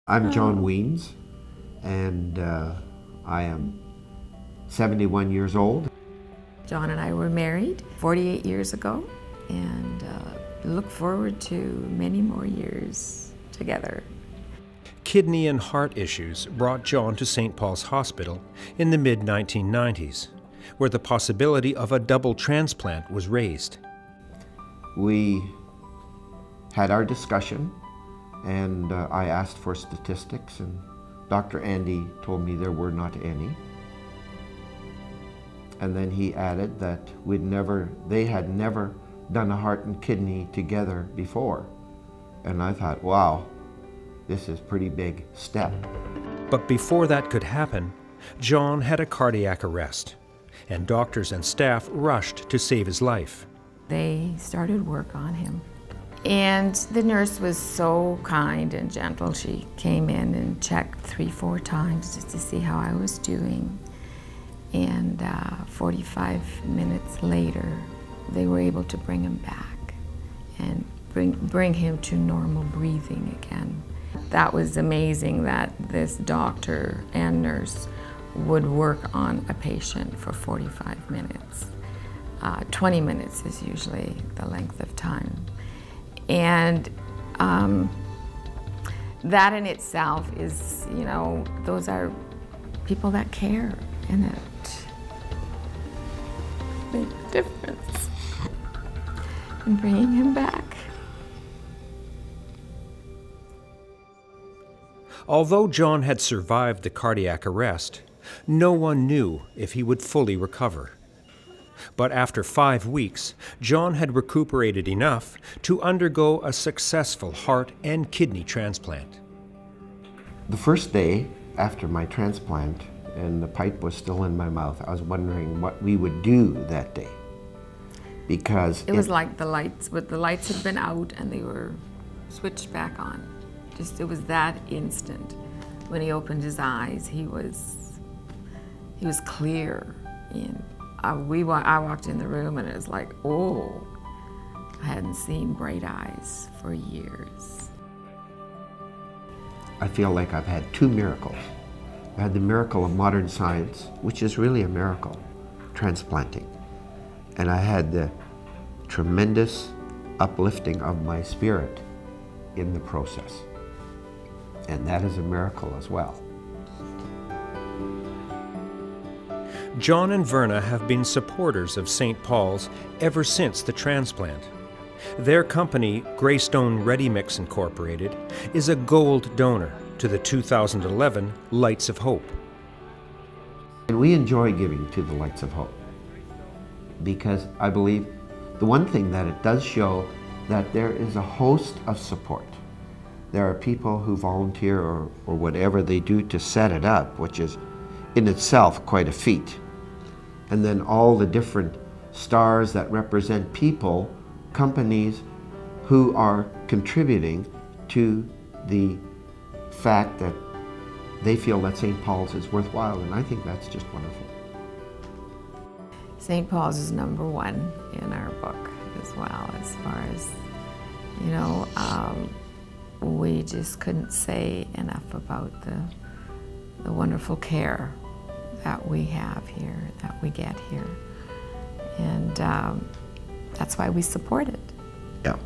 I'm John Wiens, and I am 71 years old. John and I were married 48 years ago, and look forward to many more years together. Kidney and heart issues brought John to St. Paul's Hospital in the mid-1990s, where the possibility of a double transplant was raised. We had our discussion, and I asked for statistics, and Dr. Andy told me there were not any. And then he added that they had never done a heart and kidney together before. And I thought, wow, this is a pretty big step. But before that could happen, John had a cardiac arrest, and doctors and staff rushed to save his life. They started work on him. And the nurse was so kind and gentle. She came in and checked 3-4 times just to see how I was doing. And 45 minutes later, they were able to bring him back and bring him to normal breathing again. That was amazing that this doctor and nurse would work on a patient for 45 minutes. 20 minutes is usually the length of time. And that in itself is, you know, those are people that care, and it made a difference in bringing him back. Although John had survived the cardiac arrest, no one knew if he would fully recover. But after 5 weeks, John had recuperated enough to undergo a successful heart and kidney transplant. The first day after my transplant, and the pipe was still in my mouth, I was wondering what we would do that day. Because it was like the lights had been out and they were switched back on. It was that instant. When he opened his eyes, he was clear. And I walked in the room and it was like, oh, I hadn't seen bright eyes for years. I feel like I've had 2 miracles. I had the miracle of modern science, which is really a miracle, transplanting. And I had the tremendous uplifting of my spirit in the process. And that is a miracle as well. John and Verna have been supporters of St. Paul's ever since the transplant. Their company, Greystone Ready Mix Incorporated, is a gold donor to the 2011 Lights of Hope. And we enjoy giving to the Lights of Hope because I believe the one thing that it does show that there is a host of support. There are people who volunteer or whatever they do to set it up, which is in itself quite a feat. And then all the different stars that represent people, companies who are contributing to the fact that they feel that St. Paul's is worthwhile, and I think that's just wonderful. St. Paul's is #1 in our book as well, as far as, you know, we just couldn't say enough about the wonderful care that we have here, that we get here. And that's why we support it. Yeah.